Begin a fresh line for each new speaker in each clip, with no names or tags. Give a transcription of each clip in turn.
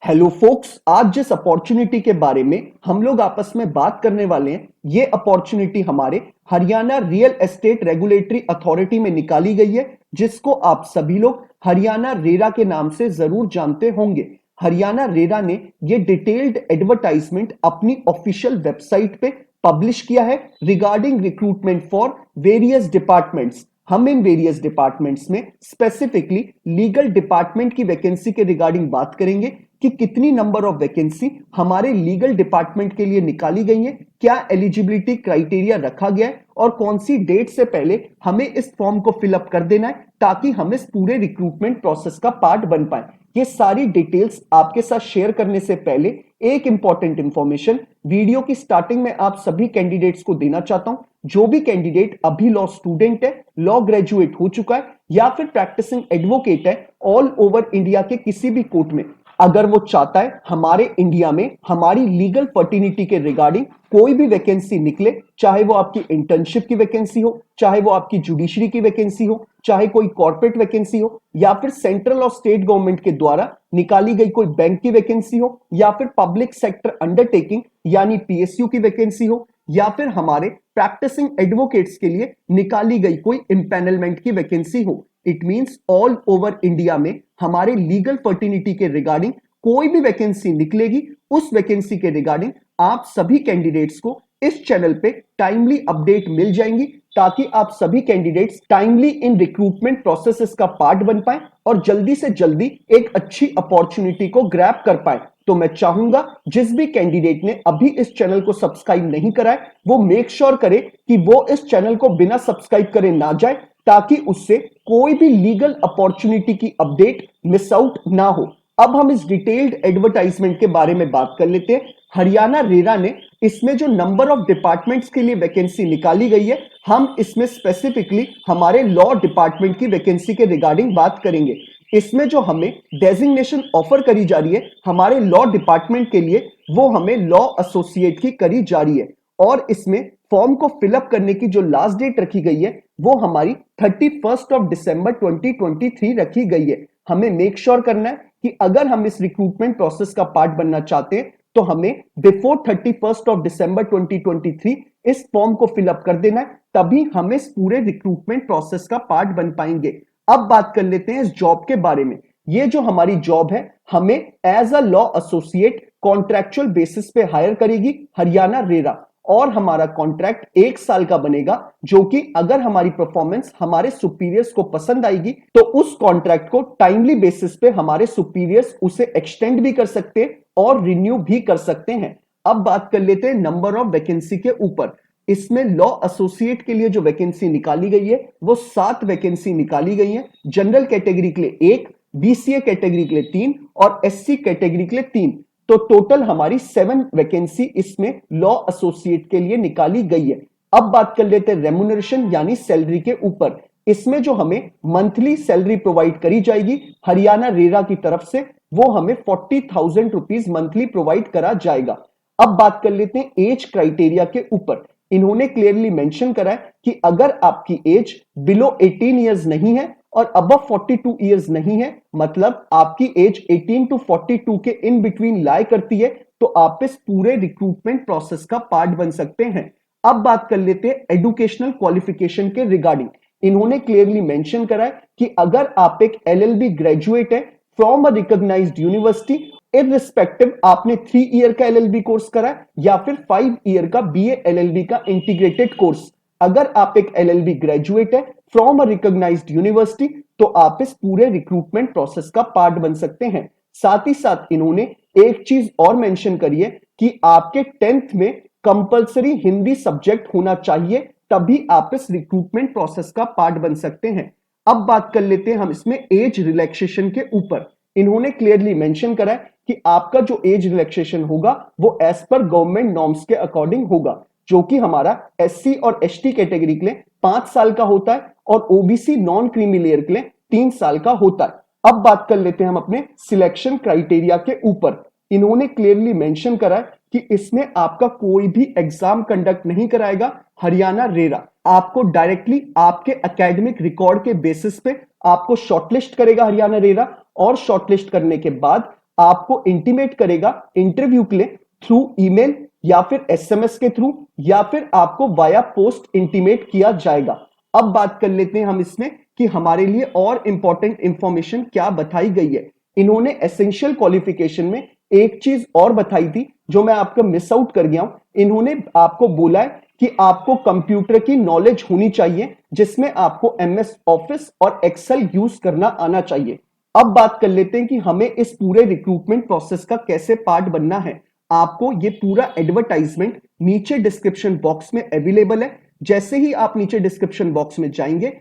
Hello focus, आज जिस opportunity के बारे में हम लोग आपस में बात करने वाले हैं, ये अपॉर्चुनिटी हमारे Haryana real estate regulatory authority में निकाली गई है, जिसको आप सभी लोग हरियाणा रेरा के नाम से जरूर जानते होंगे। हरियाणा रेरा ने ये डिटेल्ड एडवर्टाइजमेंट अपनी ऑफिशियल वेबसाइट पे पब्लिश किया है regarding recruitment for various departments. हम इन वेरियस डिपार्टमेंट्स में स्पेसिफिकली लीगल डिपार्टमेंट की वैकेंसी के रिगार्डिंग बात करेंगे कि कितनी नंबर ऑफ वैकेंसी हमारे लीगल डिपार्टमेंट के लिए निकाली गई है, क्या एलिजिबिलिटी क्राइटेरिया रखा गया है और कौन सी डेट से पहले हमें इस फॉर्म को फिलअप कर देना है ताकि हम इस पूरे रिक्रूटमेंट प्रोसेस का पार्ट बन पाए। ये सारी डिटेल्स आपके साथ शेयर करने से पहले एक इंपॉर्टेंट इंफॉर्मेशन वीडियो की स्टार्टिंग में आप सभी कैंडिडेट्स को देना चाहता हूं। जो भी कैंडिडेट अभी लॉ स्टूडेंट है, लॉ ग्रेजुएट हो चुका है या फिर प्रैक्टिसिंग एडवोकेट है ऑल ओवर इंडिया के किसी भी कोर्ट में, अगर वो चाहता है हमारे इंडिया में हमारी लीगल फर्टिनिटी के रिगार्डिंग कोई भी वैकेंसी निकले, चाहे वो आपकी इंटर्नशिप की वैकेंसी हो, चाहे वो आपकी जुडिशरी की वैकेंसी हो, चाहे कोई कॉर्पोरेट वैकेंसी हो या फिर सेंट्रल और स्टेट गवर्नमेंट के द्वारा निकाली गई कोई बैंक की वैकेंसी हो या फिर पब्लिक सेक्टर अंडरटेकिंग यानी पीएसयू की वैकेंसी हो या फिर हमारे प्रैक्टिसिंग एडवोकेट्स के लिए निकाली गई कोई इंपैनलमेंट की वैकेंसी हो, it means all over India में हमारे लीगल फर्टिनिटी के रिगार्डिंग कोई भी वैकेंसी निकलेगी, उस वैकेंसी के रिगार्डिंग आप सभी कैंडिडेट्स को इस चैनल पे टाइमली अपडेट मिल जाएंगी ताकि आप सभी कैंडिडेट्स टाइमली इन रिक्रूटमेंट प्रोसेसेस का पार्ट बन पाए और जल्दी से जल्दी एक अच्छी अपॉर्चुनिटी को ग्रैब कर पाए। तो मैं चाहूंगा जिस भी कैंडिडेट ने अभी इस चैनल को सब्सक्राइब नहीं करा है वो मेक श्योर करे कि वो इस चैनल को बिना सब्सक्राइब करे ना जाए ताकि उससे कोई भी लीगल अपॉर्चुनिटी की अपडेट मिस आउट ना हो। अब हम इस डिटेल्ड एडवर्टाइजमेंट के बारे में बात कर लेते हैं। हरियाणा रेरा ने इसमें जो नंबर ऑफ डिपार्टमेंट्स के लिए वैकेंसी निकाली गई है, हम इसमें स्पेसिफिकली हमारे लॉ डिपार्टमेंट की वैकेंसी के रिगार्डिंग बात करेंगे। इसमें जो हमें डेजिग्नेशन ऑफर करी जा रही है हमारे लॉ डिपार्टमेंट के लिए, वो हमें लॉ एसोसिएट की करी जा रही है और इसमें फॉर्म को फिलअप करने की जो लास्ट डेट रखी गई है वो हमारी 31 ऑफ दिसंबर 2023 रखी गई है। हमें मेक श्योर करना है कि अगर हम इस रिक्रूटमेंट प्रोसेस का पार्ट बनना चाहते हैं तो हमें बिफोर 31 ऑफ दिसंबर 2023 इस फॉर्म को फिलअप कर देना है, तभी हम इस पूरे रिक्रूटमेंट प्रोसेस का पार्ट बन पाएंगे। अब बात कर लेते हैं इस जॉब के बारे में। ये जो हमारी जॉब है हमें as a law associate contractual basis पे हायर करेगी हरियाणा रेरा और हमारा कॉन्ट्रैक्ट 1 साल का बनेगा, जो कि अगर हमारी परफॉर्मेंस हमारे सुपीरियर्स को पसंद आएगी तो उस कॉन्ट्रैक्ट को टाइमली बेसिस पे हमारे सुपीरियर्स उसे एक्सटेंड भी कर सकते हैं और रिन्यू भी कर सकते हैं। अब बात कर लेते हैं नंबर ऑफ वैकेंसी के ऊपर। इसमें लॉ एसोसिएट के लिए जो वैकेंसी निकाली गई है वो 7 वैकेंसी निकाली गई है। जनरल कैटेगरी के लिए 1, बीसीए कैटेगरी के लिए 3 और एससी कैटेगरी के लिए 3, तो टोटल हमारी 7 वैकेंसी इसमें लॉ एसोसिएट के लिए निकाली गई है। अब बात कर लेते हैं रेम्युनरेशन यानी सैलरी के ऊपर। इसमें जो हमें मंथली सैलरी प्रोवाइड करी जाएगी हरियाणा रेरा की तरफ से, वो हमें 40,000 रुपीज मंथली प्रोवाइड करा जाएगा। अब बात कर लेते हैं एज क्राइटेरिया के ऊपर। इन्होंने क्लियरली मेंशन करा है कि अगर आपकी एज बिलो 18 ईयर्स नहीं है और अबव 42 ईयर्स नहीं है, मतलब आपकी एज 18 टू 42 के इन बिटवीन लाई करती है, तो आप इस पूरे रिक्रूटमेंट प्रोसेस का पार्ट बन सकते हैं। अब बात कर लेते हैं एजुकेशनल क्वालिफिकेशन के रिगार्डिंग। इन्होंने क्लियरली मेंशन करा है कि अगर आप एक एलएलबी ग्रेजुएट है from a recognised university, irrespective आपने 3 ईयर का एलएलबी कोर्स करा है या फिर 5 ईयर का बीए एलएलबी का इंटीग्रेटेड कोर्स, अगर आप एक एलएलबी ग्रेजुएट है फ्रॉम अ रिकॉग्नाइज्ड यूनिवर्सिटी तो आप इस पूरे रिक्रूटमेंट प्रोसेस का पार्ट बन सकते हैं। साथ ही साथ इन्होंने एक चीज और मेंशन करी है कि आपके 10th में कंपलसरी हिंदी सब्जेक्ट होना चाहिए, तभी आप इस रिक्रूटमेंट प्रोसेस का पार्ट बन सकते हैं। अब बात कर लेते हैं हम इसमें एज रिलैक्सेशन के ऊपर। इन्होंने क्लियरली मेंशन करा है कि आपका जो एज रिलैक्सेशन होगा वो एज पर गवर्नमेंट नॉर्म्स के अकॉर्डिंग होगा, जो कि हमारा एससी और एसटी कैटेगरी के लिए 5 साल का होता है और ओबीसी नॉन क्रीमी लेयर के लिए 3 साल का होता है। अब बात कर लेते हैं हम अपने सिलेक्शन क्राइटेरिया के ऊपर। इन्होंने क्लियरली मेंशन करा है कि इसमें आपका कोई भी एग्जाम कंडक्ट नहीं कराएगा हरियाणा रेरा, आपको डायरेक्टली आपके एकेडमिक रिकॉर्ड के बेसिस पे आपको शॉर्टलिस्ट करेगा हरियाणा रेरा और शॉर्टलिस्ट करने के बाद आपको इंटीमेट करेगा इंटरव्यू के लिए थ्रू ईमेल या फिर एसएमएस के थ्रू या फिर आपको वाया पोस्ट इंटीमेट किया जाएगा। अब बात कर लेते हैं हम इसमें कि हमारे लिए और इंपॉर्टेंट इंफॉर्मेशन क्या बताई गई है। इन्होंने एसेंशियल क्वालिफिकेशन में एक चीज और बताई थी जो मैं आपका मिस आउट कर गया हूं। इन्होंने आपको बोला है कि आपको कंप्यूटर की नॉलेज होनी चाहिए जिसमें आपको एमएस ऑफिस और एक्सेल यूज करना आना चाहिए। अब बात कर लेते हैं कि हमें इस पूरे रिक्रूटमेंट प्रोसेस का कैसे पार्ट बनना है। आपको ये पूरा एडवर्टाइजमेंट नीचे डिस्क्रिप्शन बॉक्स में अवेलेबल है। जैसे ही आप नीचे डिस्क्रिप्शन बॉक्स में जाएंगे,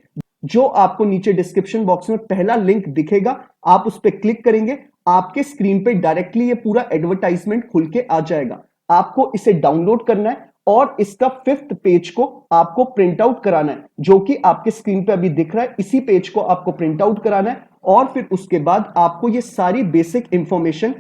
जो आपको नीचे डिस्क्रिप्शन बॉक्स में पहला लिंक दिखेगा, आप उस पर क्लिक करेंगे, आपके स्क्रीन पे डायरेक्टली ये पूरा एडवर्टाइजमेंट खुल के आ जाएगा। आपको इसे डाउनलोड करना है और इसका 5th पेज को आपको प्रिंट आउट कराना है, जो कि आपके स्क्रीन पे अभी दिख रहा है। इसी पेज को आपको प्रिंट आउट कराना है और फिर उसके बाद आपको ये सारी बेसिक इंफॉर्मेशन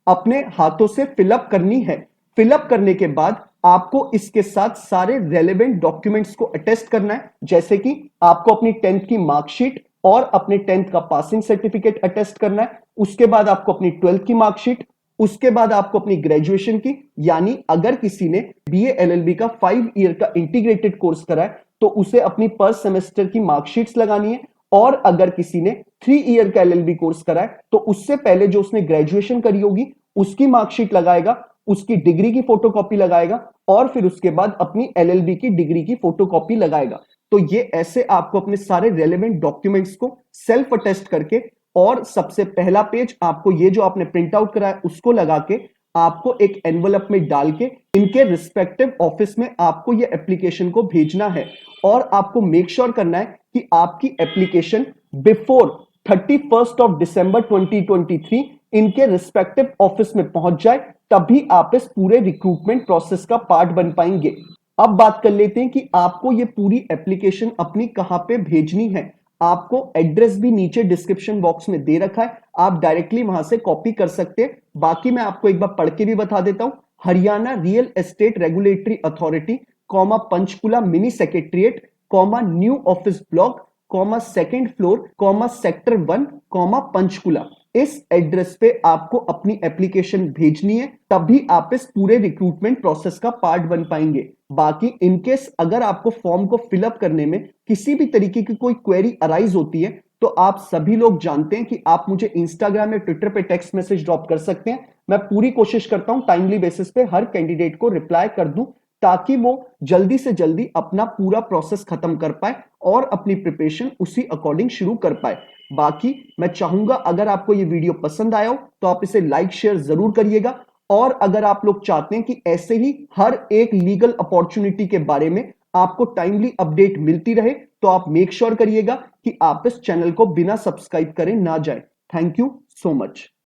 अपने हाथों से फिलअप करनी है। फिलअप करने के बाद आपको इसके साथ सारे रेलेवेंट डॉक्यूमेंट्स को अटेस्ट करना है, जैसे कि आपको अपनी 10th की मार्कशीट और अपने 10th का पासिंग सर्टिफिकेट अटेस्ट करना है। उसके बाद आपको अपनी 12th की मार्कशीट, उसके बाद आपको अपनी ग्रेजुएशन की, यानी अगर किसी ने बीए एलएलबी का 5 ईयर का इंटीग्रेटेड कोर्स करा है तो उसे अपनी पर सेमेस्टर की मार्कशीट्स लगानी है। और अगर किसी ने 3 ईयर का एलएलबी कोर्स करा है तो उससे पहले जो उसने ग्रेजुएशन करी होगी उसकी मार्कशीट लगाएगा, उसकी डिग्री की फोटोकॉपी लगाएगा और फिर उसके बाद अपनी एलएलबी की डिग्री की फोटोकॉपी लगाएगा। तो ये ऐसे आपको अपने सारे रेलेवेंट डॉक्यूमेंट्स को सेल्फ अटेस्ट करके और सबसे पहला पेज आपको ये जो आपने प्रिंट आउट करा है उसको लगा के आपको एक एनवलप में डाल के इनके रिस्पेक्टिव ऑफिस में आपको ये एप्लीकेशन को भेजना है। और आपको मेक श्योर करना है कि आपकी application before 31st of December 2023 इनके रिस्पेक्टिव ऑफिस में पहुंच जाए, तभी आप इस पूरे रिक्रूटमेंट प्रोसेस का पार्ट बन पाएंगे। अब बात कर लेते हैं कि आपको ये पूरी एप्लीकेशन अपनी कहां पे भेजनी है। आपको एड्रेस भी नीचे डिस्क्रिप्शन बॉक्स में दे रखा है, आप डायरेक्टली वहां से कॉपी कर सकते हैं। बाकी मैं आपको एक बार पढ़ के भी बता देता हूं। Haryana real estate regulatory authority, comma Panchkula mini secretariat, comma new office block, comma 2nd floor, comma sector 1, comma Panchkula. इस एड्रेस पे आपको अपनी एप्लीकेशन भेजनी है, तभी आप इस पूरे रिक्रूटमेंट प्रोसेस का पार्ट बन पाएंगे। बाकी इनकेस अगर आपको फॉर्म को फिलअप करने में किसी भी तरीके की कोई क्वेरी अराइज होती है तो आप सभी लोग जानते हैं कि आप मुझे इंस्टाग्राम या ट्विटर पे टेक्स्ट मैसेज ड्रॉप कर सकते हैं। मैं पूरी कोशिश करता हूं टाइमली बेसिस पे हर कैंडिडेट को रिप्लाई कर दूं, ताकि वो जल्दी से जल्दी अपना पूरा प्रोसेस खत्म कर पाए और अपनी प्रिपरेशन उसी अकॉर्डिंग शुरू कर पाए। बाकी मैं चाहूंगा अगर आपको ये वीडियो पसंद आया हो तो आप इसे लाइक शेयर जरूर करिएगा। और अगर आप लोग चाहते हैं कि ऐसे ही हर एक लीगल अपॉर्चुनिटी के बारे में आपको टाइमली अपडेट मिलती रहे तो आप मेक श्योर करिएगा कि आप इस चैनल को बिना सब्सक्राइब करे ना जाए। Thank you so much.